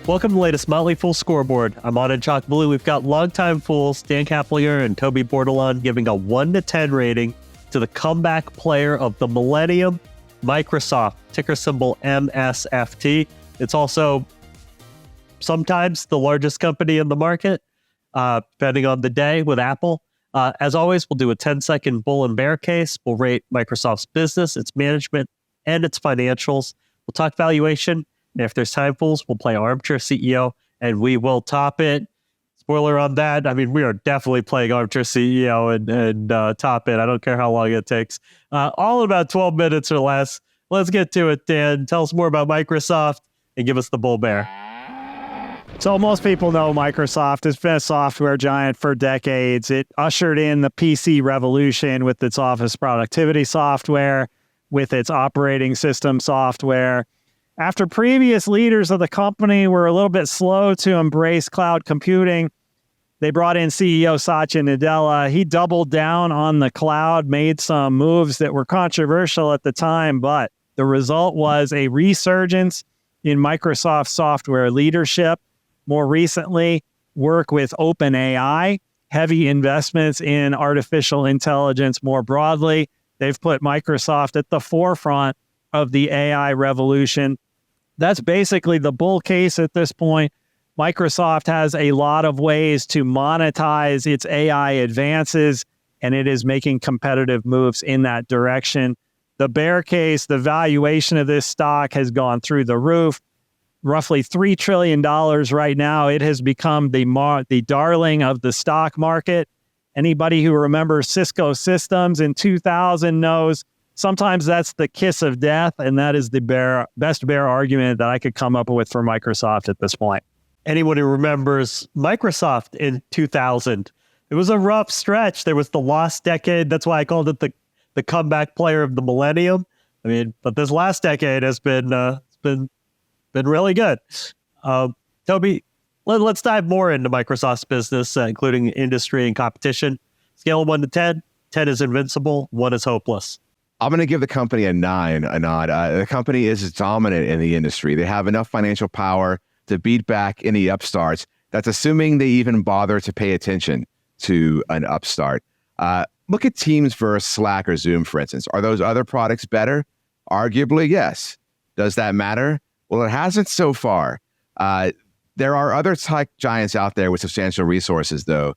Welcome to the latest Motley Fool scoreboard. I'm on in Chalk Blue. We've got longtime fools Dan Kaplier and Toby Bordelon giving a 1 to 10 rating to the comeback player of the millennium, Microsoft, ticker symbol MSFT. It's also sometimes the largest company in the market, depending on the day with Apple. As always, we'll do a 10-second bull and bear case. We'll rate Microsoft's business, its management, and its financials. We'll talk valuation. And if there's time, fools, we'll play Armchair CEO, and we will top it. Spoiler on that. I mean, we are definitely playing Armchair CEO and top it. I don't care how long it takes. All in about 12 minutes or less. Let's get to it, Dan. Tell us more about Microsoft and give us the bull bear. So most people know Microsoft has been a software giant for decades. It ushered in the PC revolution with its office productivity software, with its operating system software. After previous leaders of the company were a little bit slow to embrace cloud computing, they brought in CEO Satya Nadella. He doubled down on the cloud, made some moves that were controversial at the time, but the result was a resurgence in Microsoft software leadership. More recently, work with OpenAI, heavy investments in artificial intelligence more broadly. They've put Microsoft at the forefront of the AI revolution. That's basically the bull case at this point. Microsoft has a lot of ways to monetize its AI advances, and it is making competitive moves in that direction. The bear case, the valuation of this stock has gone through the roof. Roughly $3 trillion right now. It has become the darling of the stock market. Anybody who remembers Cisco Systems in 2000 knows sometimes that's the kiss of death, and that is the best bear argument that I could come up with for Microsoft at this point. Anyone who remembers Microsoft in 2000, it was a rough stretch. There was the lost decade. That's why I called it the comeback player of the millennium. I mean, but this last decade has been really good. Toby, let's dive more into Microsoft's business, including industry and competition. Scale of 1 to 10. 10 is invincible. 1 is hopeless. I'm going to give the company a 9, Anand. The company is dominant in the industry. They have enough financial power to beat back any upstarts. That's assuming they even bother to pay attention to an upstart. Look at Teams versus Slack or Zoom, for instance. Are those other products better? Arguably, yes. Does that matter? Well, it hasn't so far. There are other tech giants out there with substantial resources, though.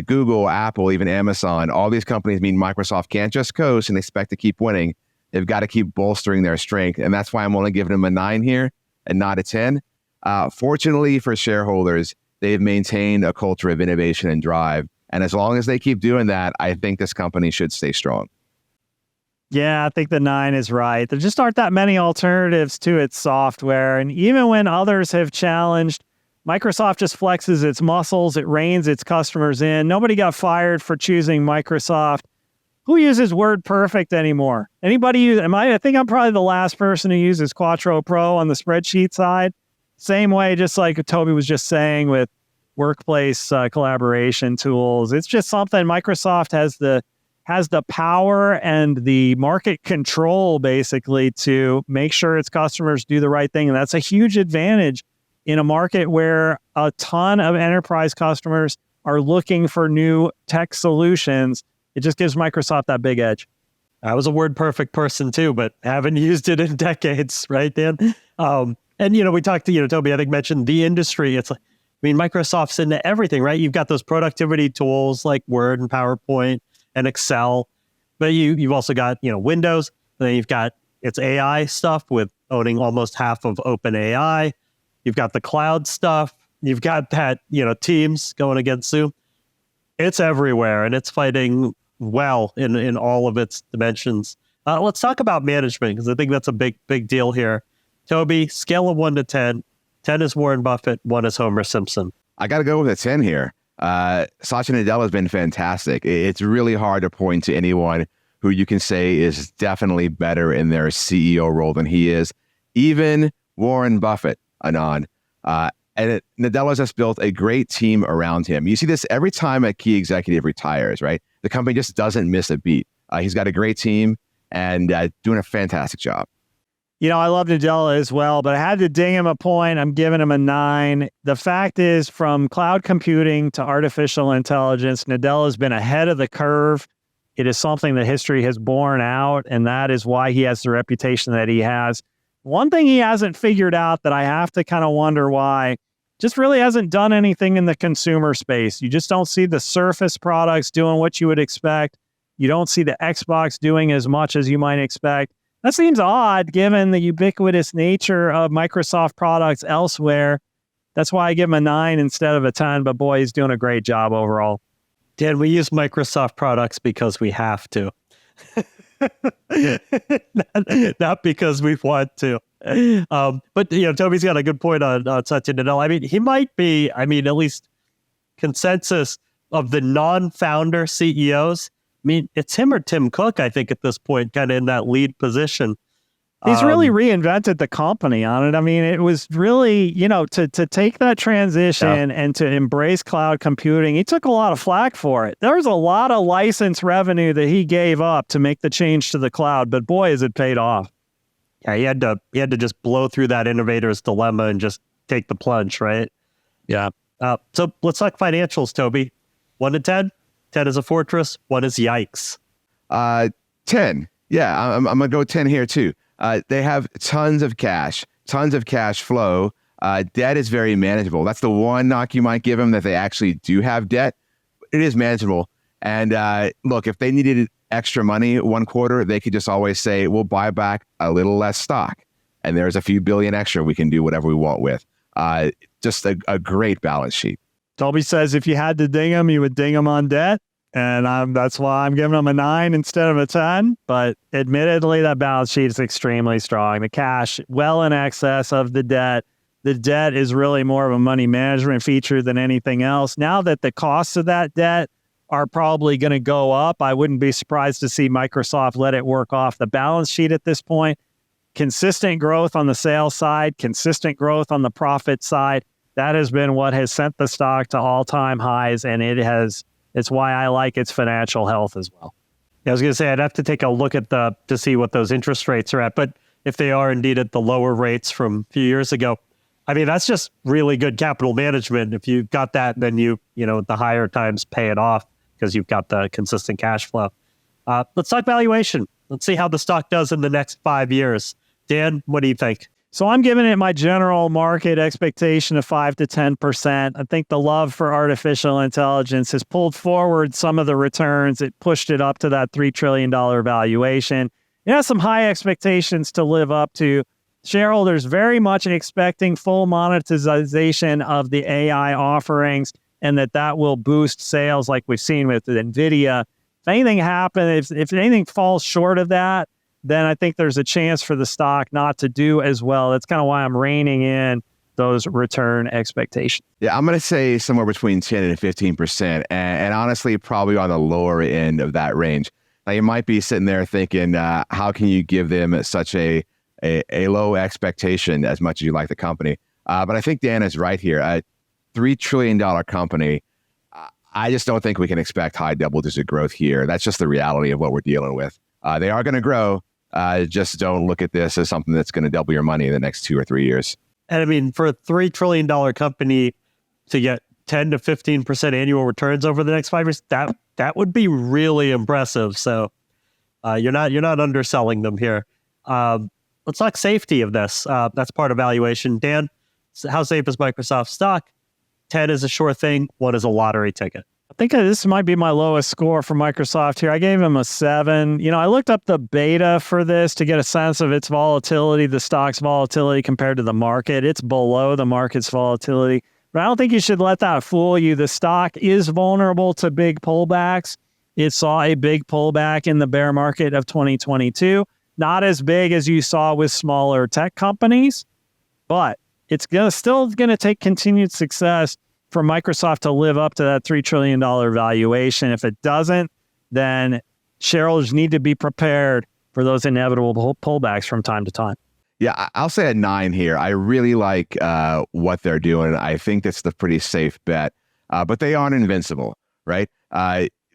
Google, Apple, even Amazon, all these companies mean Microsoft can't just coast and expect to keep winning. They've got to keep bolstering their strength. And that's why I'm only giving them a 9 here and not a 10. Fortunately for shareholders, they've maintained a culture of innovation and drive. And as long as they keep doing that, I think this company should stay strong. Yeah, I think the 9 is right. There just aren't that many alternatives to its software. And even when others have challenged, Microsoft just flexes its muscles. It reins its customers in. Nobody got fired for choosing Microsoft. Who uses WordPerfect anymore? Anybody use? I think I'm probably the last person who uses Quattro Pro on the spreadsheet side. Same way, just like Toby was just saying with workplace collaboration tools. It's just something Microsoft has the power and the market control basically to make sure its customers do the right thing. And that's a huge advantage in a market where a ton of enterprise customers are looking for new tech solutions. It just gives Microsoft that big edge. I was a WordPerfect person too, but haven't used it in decades, right, Dan? And, we talked to, Toby, I think mentioned the industry. It's like, Microsoft's into everything, right? You've got those productivity tools like Word and PowerPoint and Excel, but you've also got, Windows, and then you've got its AI stuff with owning almost half of OpenAI. You've got the cloud stuff. You've got that, Teams going against Zoom. It's everywhere, and it's fighting well in all of its dimensions. Let's talk about management, because I think that's a big deal here. Toby, scale of 1 to 10. 10 is Warren Buffett. 1 is Homer Simpson. I got to go with a 10 here. Satya Nadella has been fantastic. It's really hard to point to anyone who you can say is definitely better in their CEO role than he is. Even Warren Buffett, Anand. And Nadella's just built a great team around him. You see this every time a key executive retires, right? The company just doesn't miss a beat. He's got a great team and doing a fantastic job. I love Nadella as well, but I had to ding him a point. I'm giving him a 9. The fact is, from cloud computing to artificial intelligence, Nadella's been ahead of the curve. It is something that history has borne out, and that is why he has the reputation that he has. One thing he hasn't figured out that I have to kind of wonder why, just really hasn't done anything in the consumer space. You just don't see the Surface products doing what you would expect. You don't see the Xbox doing as much as you might expect. That seems odd given the ubiquitous nature of Microsoft products elsewhere. That's why I give him a 9 instead of a 10, but boy, he's doing a great job overall. Dan, we use Microsoft products because we have to. not because we want to. But Toby's got a good point on Satya Nadella. I mean, he might be, at least consensus of the non-founder CEOs. I mean, it's him or Tim Cook, I think, at this point, kind of in that lead position. He's really reinvented the company on it. I mean, it was really, to take that transition and to embrace cloud computing, he took a lot of flack for it. There was a lot of license revenue that he gave up to make the change to the cloud, but boy, has it paid off. Yeah, he had to just blow through that innovator's dilemma and just take the plunge, right? Yeah. So let's talk financials, Toby. 1 to 10? 10 is a fortress. 1 is yikes. 10. Yeah, I'm going to go 10 here too. They have tons of cash flow. Debt is very manageable. That's the one knock you might give them, that they actually do have debt. It is manageable. And look, if they needed extra money one quarter, they could just always say, we'll buy back a little less stock. And there's a few billion extra we can do whatever we want with. Just a great balance sheet. Toby says if you had to ding him, you would ding him on debt. And that's why I'm giving him a 9 instead of a 10. But admittedly, that balance sheet is extremely strong. The cash well in excess of the debt. The debt is really more of a money management feature than anything else. Now that the costs of that debt are probably going to go up, I wouldn't be surprised to see Microsoft let it work off the balance sheet at this point. Consistent growth on the sales side, consistent growth on the profit side. That has been what has sent the stock to all-time highs, and it's why I like its financial health as well. Yeah, I was going to say, I'd have to take a look at to see what those interest rates are at, but if they are indeed at the lower rates from a few years ago, that's just really good capital management. If you've got that, then you at the higher times pay it off because you've got the consistent cash flow. Let's talk valuation. Let's see how the stock does in the next 5 years. Dan, what do you think? So I'm giving it my general market expectation of 5 to 10%. I think the love for artificial intelligence has pulled forward some of the returns. It pushed it up to that $3 trillion valuation. It has some high expectations to live up to. Shareholders very much expecting full monetization of the AI offerings, and that will boost sales like we've seen with NVIDIA. If anything happens, if anything falls short of that, then I think there's a chance for the stock not to do as well. That's kind of why I'm reining in those return expectations. Yeah, I'm going to say somewhere between 10 and 15%, and honestly, probably on the lower end of that range. Now, you might be sitting there thinking, how can you give them such a low expectation as much as you like the company? But I think Dan is right here. A $3 trillion company, I just don't think we can expect high double-digit growth here. That's just the reality of what we're dealing with. They are going to grow. Just don't look at this as something that's going to double your money in the next 2 or 3 years. And for a $3 trillion company to get 10 to 15% annual returns over the next 5 years, that would be really impressive. So you're not underselling them here. Let's talk safety of this. That's part of valuation. Dan, how safe is Microsoft stock? 10 is a sure thing. 1 is a lottery ticket. I think this might be my lowest score for Microsoft here. I gave him a 7. I looked up the beta for this to get a sense of its volatility, the stock's volatility compared to the market. It's below the market's volatility. But I don't think you should let that fool you. The stock is vulnerable to big pullbacks. It saw a big pullback in the bear market of 2022. Not as big as you saw with smaller tech companies, but it's still going to take continued success for Microsoft to live up to that $3 trillion valuation. If it doesn't, then shareholders need to be prepared for those inevitable pullbacks from time to time. Yeah, I'll say a 9 here. I really like what they're doing. I think that's the pretty safe bet, but they aren't invincible, right?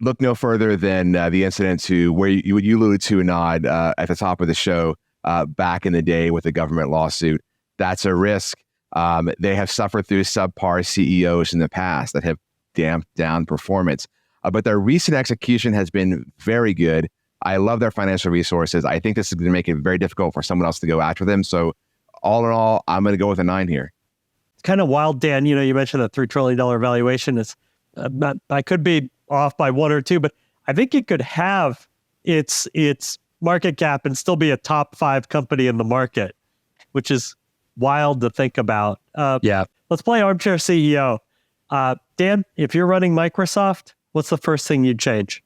Look no further than the incident to where you alluded to, Nod, at the top of the show back in the day with the government lawsuit. That's a risk. They have suffered through subpar CEOs in the past that have damped down performance. But their recent execution has been very good. I love their financial resources. I think this is going to make it very difficult for someone else to go after them. So all in all, I'm going to go with a 9 here. It's kind of wild, Dan. You know, you mentioned the $3 trillion valuation. It's I could be off by 1 or 2, but I think it could have its market cap and still be a top 5 company in the market, which is wild to think about. Let's play Armchair CEO. Dan, if you're running Microsoft, what's the first thing you'd change?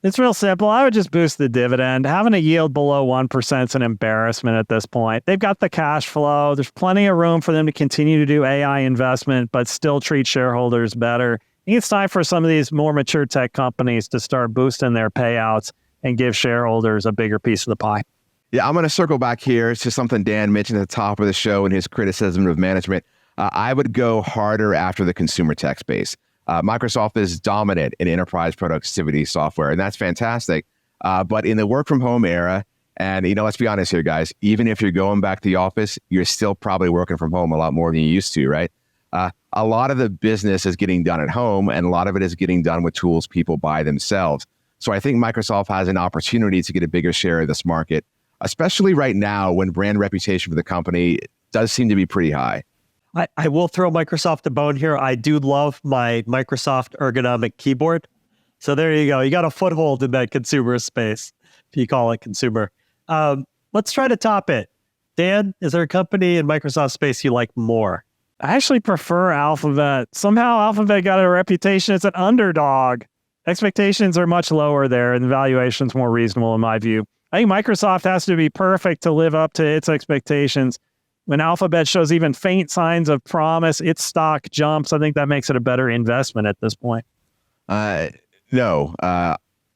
It's real simple. I would just boost the dividend. Having a yield below 1% is an embarrassment at this point. They've got the cash flow. There's plenty of room for them to continue to do AI investment, but still treat shareholders better. I think it's time for some of these more mature tech companies to start boosting their payouts and give shareholders a bigger piece of the pie. Yeah, I'm going to circle back here to something Dan mentioned at the top of the show in his criticism of management. I would go harder after the consumer tech space. Microsoft is dominant in enterprise productivity software, and that's fantastic. But in the work from home era, and let's be honest here, guys, even if you're going back to the office, you're still probably working from home a lot more than you used to, right? A lot of the business is getting done at home, and a lot of it is getting done with tools people buy themselves. So I think Microsoft has an opportunity to get a bigger share of this market, especially right now when brand reputation for the company does seem to be pretty high. I will throw Microsoft a bone here. I do love my Microsoft ergonomic keyboard. So there you go. You got a foothold in that consumer space, if you call it consumer. Let's try to top it. Dan, is there a company in Microsoft space you like more? I actually prefer Alphabet. Somehow Alphabet got a reputation as an underdog. Expectations are much lower there, and the valuation's more reasonable in my view. I think Microsoft has to be perfect to live up to its expectations. When Alphabet shows even faint signs of promise, its stock jumps. I think that makes it a better investment at this point. No.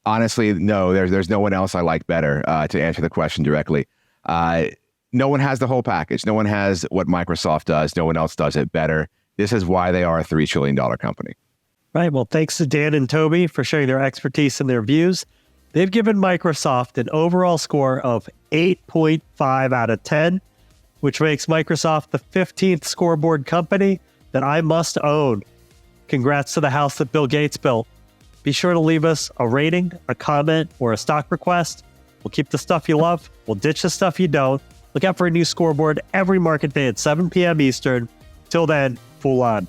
Honestly, no. There's no one else I like better to answer the question directly. No one has the whole package. No one has what Microsoft does. No one else does it better. This is why they are a $3 trillion company. Right. Well, thanks to Dan and Toby for sharing their expertise and their views. They've given Microsoft an overall score of 8.5 out of 10, which makes Microsoft the 15th scoreboard company that I must own. Congrats to the house that Bill Gates built. Be sure to leave us a rating, a comment, or a stock request. We'll keep the stuff you love. We'll ditch the stuff you don't. Look out for a new scoreboard every market day at 7 p.m. Eastern. Till then, Fool on.